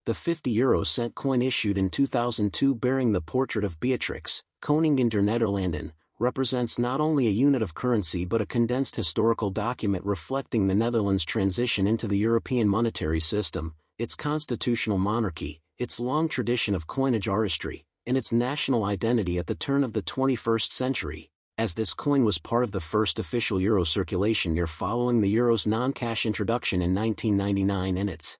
The 50 euro cent coin issued in 2002 bearing the portrait of Beatrix, Koningin der Nederlanden, represents not only a unit of currency but a condensed historical document reflecting the Netherlands' transition into the European monetary system, its constitutional monarchy, its long tradition of coinage artistry, and its national identity at the turn of the 21st century, as this coin was part of the first official euro circulation year following the euro's non-cash introduction in 1999 and its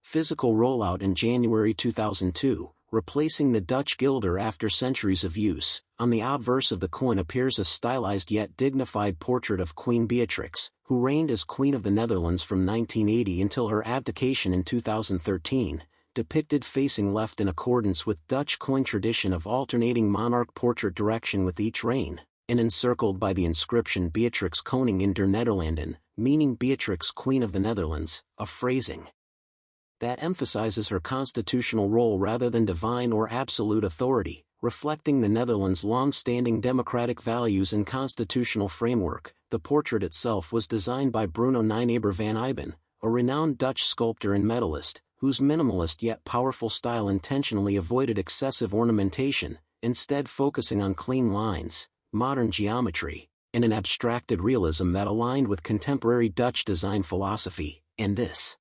physical rollout in January 2002, replacing the Dutch guilder after centuries of use. On the obverse of the coin appears a stylized yet dignified portrait of Queen Beatrix, who reigned as Queen of the Netherlands from 1980 until her abdication in 2013, depicted facing left in accordance with Dutch coin tradition of alternating monarch portrait direction with each reign, and encircled by the inscription Beatrix Koningin der Nederlanden, meaning Beatrix Queen of the Netherlands, a phrasing that emphasizes her constitutional role rather than divine or absolute authority, reflecting the Netherlands' long-standing democratic values and constitutional framework. The portrait itself was designed by Bruno Nijnaber van Iben, a renowned Dutch sculptor and medalist, whose minimalist yet powerful style intentionally avoided excessive ornamentation, instead focusing on clean lines, modern geometry, and an abstracted realism that aligned with contemporary Dutch design philosophy. And this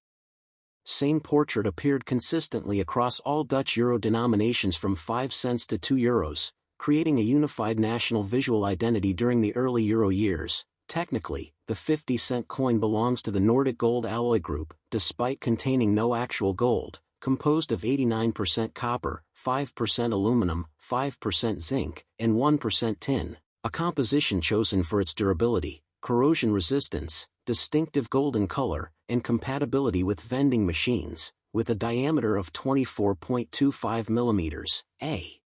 same portrait appeared consistently across all Dutch euro denominations from 5 cents to 2 euros, creating a unified national visual identity during the early euro years. Technically, the 50-cent coin belongs to the Nordic Gold Alloy Group, despite containing no actual gold, composed of 89% copper, 5% aluminum, 5% zinc, and 1% tin, a composition chosen for its durability, corrosion resistance, distinctive golden color, and compatibility with vending machines, with a diameter of 24.25 millimeters, a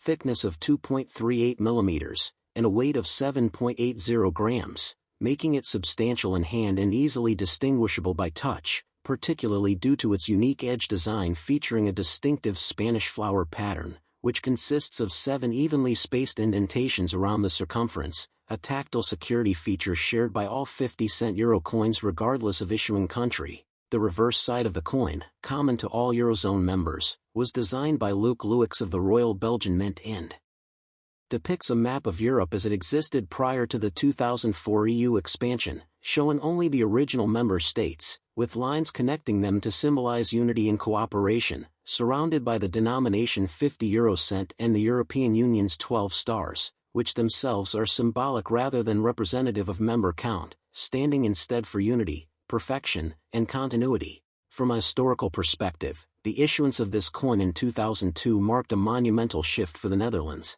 thickness of 2.38 millimeters, and a weight of 7.80 grams, making it substantial in hand and easily distinguishable by touch, particularly due to its unique edge design featuring a distinctive Spanish flower pattern, which consists of 7 evenly spaced indentations around the circumference, a tactile security feature shared by all 50-cent euro coins regardless of issuing country. The reverse side of the coin, common to all Eurozone members, was designed by Luc Luix of the Royal Belgian Mint and depicts a map of Europe as it existed prior to the 2004 EU expansion, showing only the original member states, with lines connecting them to symbolize unity and cooperation, surrounded by the denomination 50 euro cent and the European Union's 12 stars, which themselves are symbolic rather than representative of member count, standing instead for unity, perfection, and continuity. From a historical perspective, the issuance of this coin in 2002 marked a monumental shift for the Netherlands,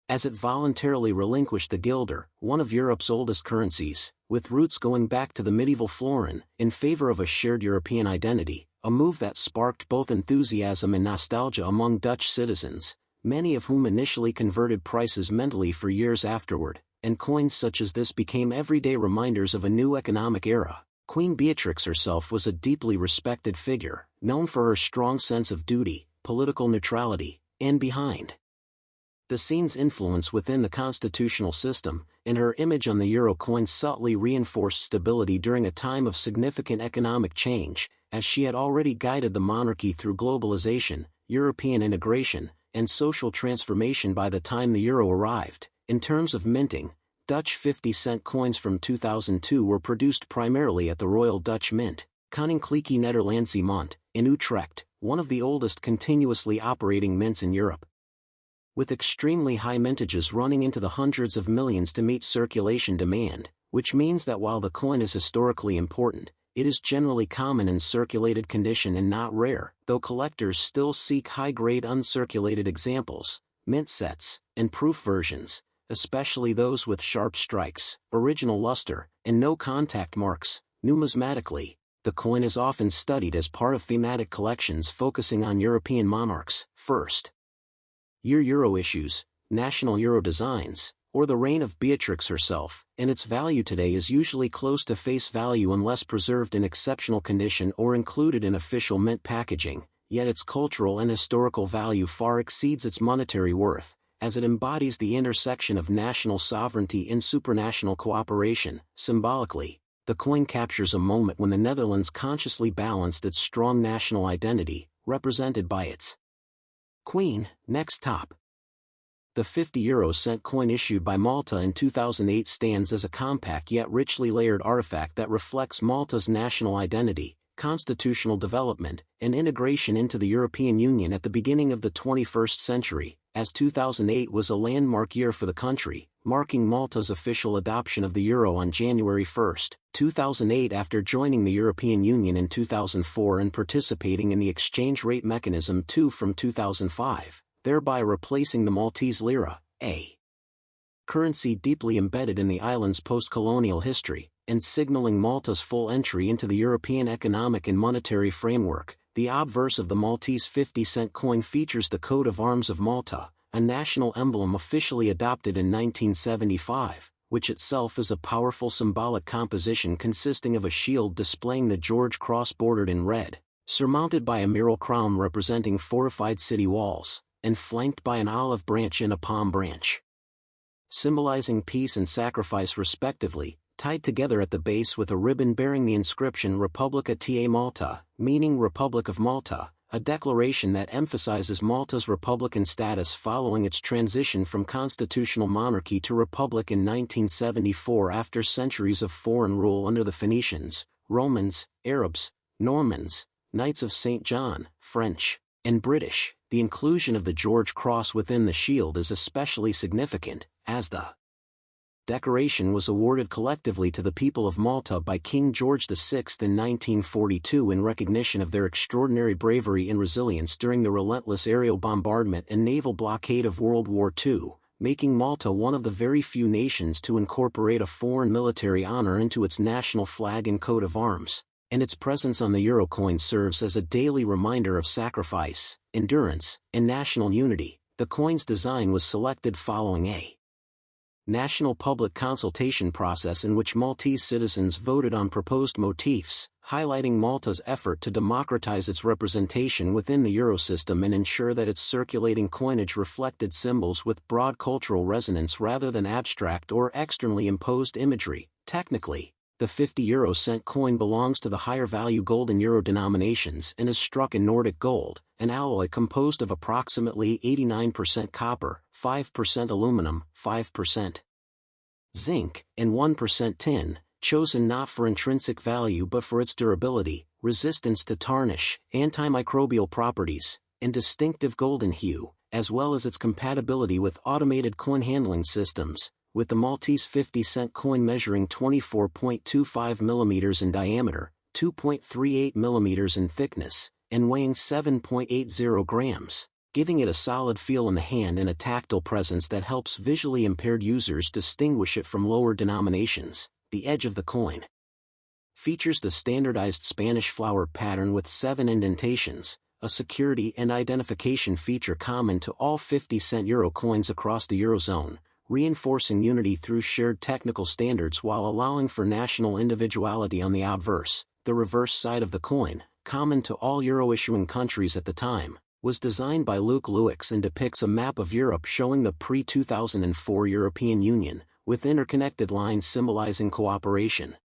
as it voluntarily relinquished the guilder, one of Europe's oldest currencies, with roots going back to the medieval florin, in favor of a shared European identity, a move that sparked both enthusiasm and nostalgia among Dutch citizens, many of whom initially converted prices mentally for years afterward, and coins such as this became everyday reminders of a new economic era. Queen Beatrix herself was a deeply respected figure, known for her strong sense of duty, political neutrality, and behind the scenes influence within the constitutional system, and her image on the euro coin subtly reinforced stability during a time of significant economic change, as she had already guided the monarchy through globalization, European integration, and social transformation by the time the euro arrived. In terms of minting, Dutch 50-cent coins from 2002 were produced primarily at the Royal Dutch Mint, Koninklijke Nederlandse Munt, in Utrecht, one of the oldest continuously operating mints in Europe, with extremely high mintages running into the hundreds of millions to meet circulation demand, which means that while the coin is historically important, it is generally common in circulated condition and not rare, though collectors still seek high-grade uncirculated examples, mint sets, and proof versions, especially those with sharp strikes, original luster, and no contact marks. Numismatically, the coin is often studied as part of thematic collections focusing on European monarchs, first-year euro issues, national euro designs, or the reign of Beatrix herself, and its value today is usually close to face value unless preserved in exceptional condition or included in official mint packaging, yet its cultural and historical value far exceeds its monetary worth, as it embodies the intersection of national sovereignty and supranational cooperation. Symbolically, The coin captures a moment when the Netherlands consciously balanced its strong national identity, represented by its Queen. Next top. The 50 € coin issued by Malta in 2008 stands as a compact yet richly layered artifact that reflects Malta's national identity, constitutional development, and integration into the European Union at the beginning of the 21st century, as 2008 was a landmark year for the country, marking Malta's official adoption of the euro on January 1, 2008 after joining the European Union in 2004 and participating in the exchange rate mechanism II from 2005, thereby replacing the Maltese lira, a currency deeply embedded in the island's post-colonial history, and signaling Malta's full entry into the European economic and monetary framework. The obverse of the Maltese 50-cent coin features the coat of arms of Malta, a national emblem officially adopted in 1975, which itself is a powerful symbolic composition consisting of a shield displaying the George Cross bordered in red, surmounted by a mural crown representing fortified city walls, and flanked by an olive branch and a palm branch, symbolizing peace and sacrifice respectively, tied together at the base with a ribbon bearing the inscription Republica ta Malta, meaning Republic of Malta, a declaration that emphasizes Malta's republican status following its transition from constitutional monarchy to republic in 1974 after centuries of foreign rule under the Phoenicians, Romans, Arabs, Normans, Knights of St. John, French, and British. The inclusion of the George Cross within the shield is especially significant, as the decoration was awarded collectively to the people of Malta by King George VI in 1942 in recognition of their extraordinary bravery and resilience during the relentless aerial bombardment and naval blockade of World War II, making Malta one of the very few nations to incorporate a foreign military honor into its national flag and coat of arms, and its presence on the euro coin serves as a daily reminder of sacrifice, endurance, and national unity. The coin's design was selected following a national public consultation process in which Maltese citizens voted on proposed motifs, highlighting Malta's effort to democratize its representation within the Eurosystem and ensure that its circulating coinage reflected symbols with broad cultural resonance rather than abstract or externally imposed imagery. Technically, the 50 € coin belongs to the higher value gold and euro denominations and is struck in Nordic gold, an alloy composed of approximately 89% copper, 5% aluminum, 5% zinc, and 1% tin, chosen not for intrinsic value but for its durability, resistance to tarnish, antimicrobial properties, and distinctive golden hue, as well as its compatibility with automated coin handling systems, with the Maltese 50-cent coin measuring 24.25 mm in diameter, 2.38 mm in thickness, and weighing 7.80 grams, giving it a solid feel in the hand and a tactile presence that helps visually impaired users distinguish it from lower denominations. The edge of the coin features the standardized Spanish flower pattern with 7 indentations, a security and identification feature common to all 50-cent euro coins across the Eurozone, reinforcing unity through shared technical standards while allowing for national individuality on the obverse. The reverse side of the coin, common to all euro-issuing countries at the time, was designed by Luc Louix and depicts a map of Europe showing the pre-2004 European Union, with interconnected lines symbolizing cooperation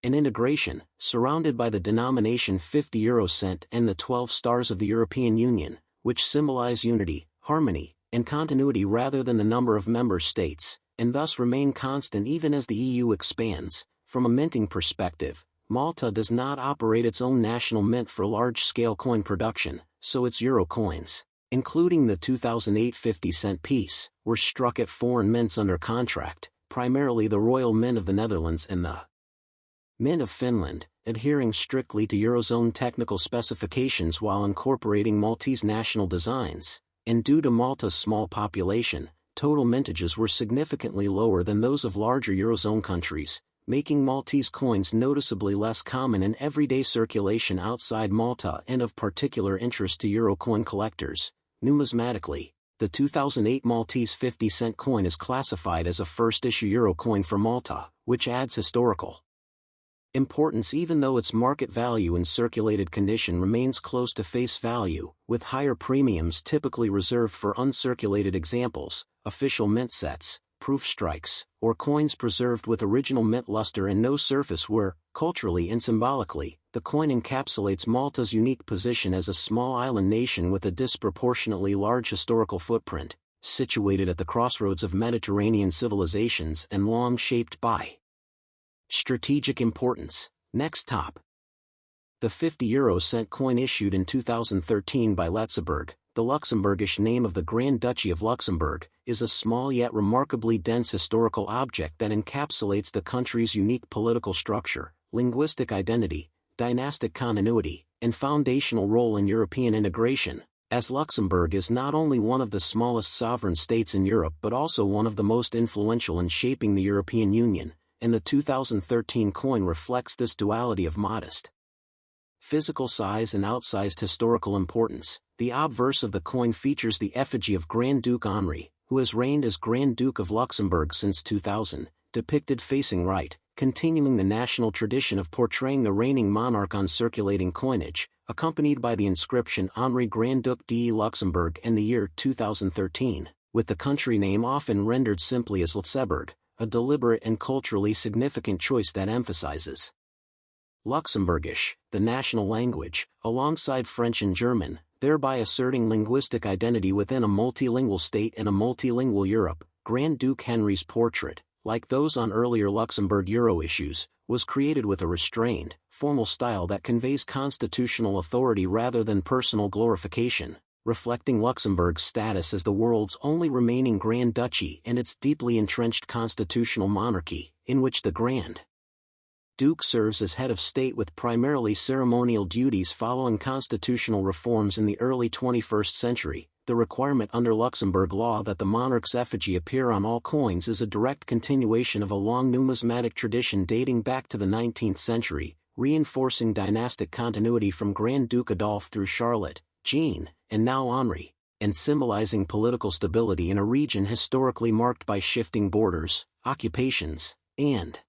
and integration, surrounded by the denomination 50 € and the 12 stars of the European Union, which symbolize unity, harmony, and continuity rather than the number of member states, and thus remain constant even as the EU expands. From a minting perspective, Malta does not operate its own national mint for large-scale coin production, so its euro coins, including the 2008 50-cent piece, were struck at foreign mints under contract, primarily the Royal Mint of the Netherlands and the Mint of Finland, adhering strictly to Eurozone technical specifications while incorporating Maltese national designs. And due to Malta's small population, total mintages were significantly lower than those of larger Eurozone countries, making Maltese coins noticeably less common in everyday circulation outside Malta and of particular interest to euro coin collectors. Numismatically, the 2008 Maltese 50-cent coin is classified as a first-issue euro coin for Malta, which adds historical importance even though its market value in circulated condition remains close to face value, with higher premiums typically reserved for uncirculated examples. Official mint sets, proof strikes, or coins preserved with original mint luster and no surface wear. Culturally and symbolically, the coin encapsulates Malta's unique position as a small island nation with a disproportionately large historical footprint, situated at the crossroads of Mediterranean civilizations and long shaped by strategic importance. Next top. The 50 euro cent coin issued in 2013 by Luxembourg, the Luxembourgish name of the Grand Duchy of Luxembourg, is a small yet remarkably dense historical object that encapsulates the country's unique political structure, linguistic identity, dynastic continuity, and foundational role in European integration, as Luxembourg is not only one of the smallest sovereign states in Europe but also one of the most influential in shaping the European Union, and the 2013 coin reflects this duality of modest physical size and outsized historical importance. The obverse of the coin features the effigy of Grand Duke Henri, who has reigned as Grand Duke of Luxembourg since 2000, depicted facing right, continuing the national tradition of portraying the reigning monarch on circulating coinage, accompanied by the inscription Henri Grand Duc de Luxembourg and the year 2013, with the country name often rendered simply as Luxembourg, a deliberate and culturally significant choice that emphasizes Luxembourgish, the national language, alongside French and German, thereby asserting linguistic identity within a multilingual state and a multilingual Europe. Grand Duke Henri's portrait, like those on earlier Luxembourg Euro issues, was created with a restrained, formal style that conveys constitutional authority rather than personal glorification, reflecting Luxembourg's status as the world's only remaining Grand Duchy and its deeply entrenched constitutional monarchy, in which the Grand Duke serves as head of state with primarily ceremonial duties following constitutional reforms in the early 21st century. The requirement under Luxembourg law that the monarch's effigy appear on all coins is a direct continuation of a long numismatic tradition dating back to the 19th century, reinforcing dynastic continuity from Grand Duke Adolphe through Charlotte, Jean, and now Henri, and symbolizing political stability in a region historically marked by shifting borders, occupations, and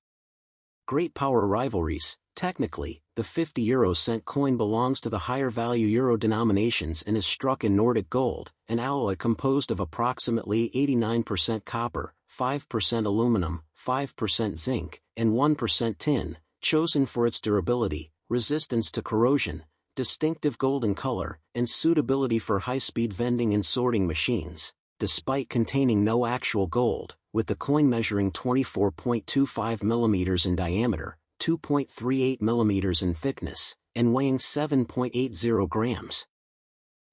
great power rivalries. Technically, the 50 euro cent coin belongs to the higher value euro denominations and is struck in Nordic gold, an alloy composed of approximately 89% copper, 5% aluminum, 5% zinc, and 1% tin, chosen for its durability, resistance to corrosion, distinctive golden color, and suitability for high-speed vending and sorting machines, despite containing no actual gold, with the coin measuring 24.25 mm in diameter, 2.38 mm in thickness, and weighing 7.80 grams,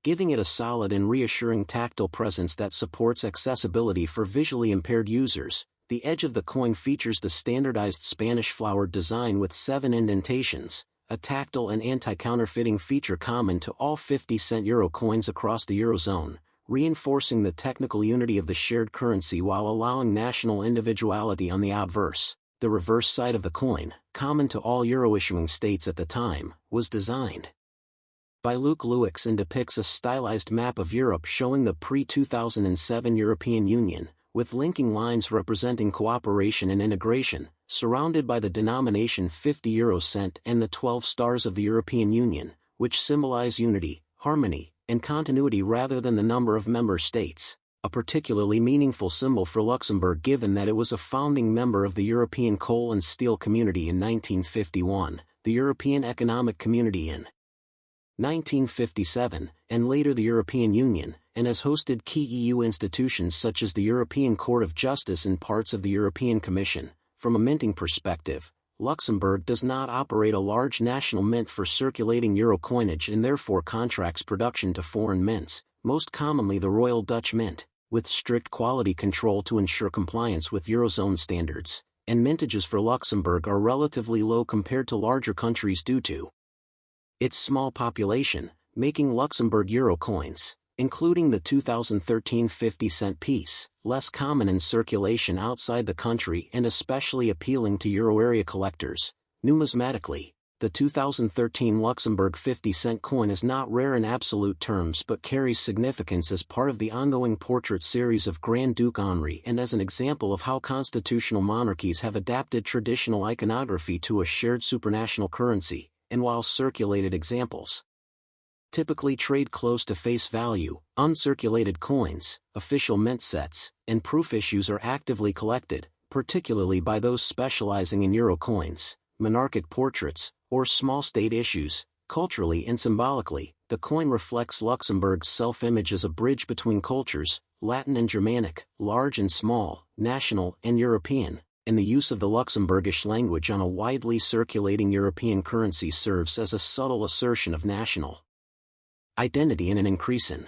giving it a solid and reassuring tactile presence that supports accessibility for visually impaired users. The edge of the coin features the standardized Spanish flowered design with 7 indentations, a tactile and anti-counterfeiting feature common to all 50-cent euro coins across the Eurozone, reinforcing the technical unity of the shared currency while allowing national individuality on the obverse. The reverse side of the coin, common to all euro-issuing states at the time, was designed by Luc Louix and depicts a stylized map of Europe showing the pre-2007 European Union, with linking lines representing cooperation and integration, surrounded by the denomination 50 euro cent and the 12 stars of the European Union, which symbolize unity, harmony, and continuity rather than the number of member states, a particularly meaningful symbol for Luxembourg given that it was a founding member of the European Coal and Steel Community in 1951, the European Economic Community in 1957, and later the European Union, and has hosted key EU institutions such as the European Court of Justice and parts of the European Commission. From a minting perspective, Luxembourg does not operate a large national mint for circulating euro coinage and therefore contracts production to foreign mints, most commonly the Royal Dutch Mint, with strict quality control to ensure compliance with Eurozone standards, and mintages for Luxembourg are relatively low compared to larger countries due to its small population, making Luxembourg euro coins, including the 2013 50-cent piece, less common in circulation outside the country and especially appealing to euro area collectors. Numismatically, the 2013 Luxembourg 50-cent coin is not rare in absolute terms but carries significance as part of the ongoing portrait series of Grand Duke Henri and as an example of how constitutional monarchies have adapted traditional iconography to a shared supranational currency, and while circulated examples typically trade close to face value. Uncirculated coins, official mint sets, and proof issues are actively collected, particularly by those specializing in euro coins, monarchic portraits, or small state issues. Culturally and symbolically, the coin reflects Luxembourg's self-image as a bridge between cultures, Latin and Germanic, large and small, national and European, and the use of the Luxembourgish language on a widely circulating European currency serves as a subtle assertion of national identity in an increasing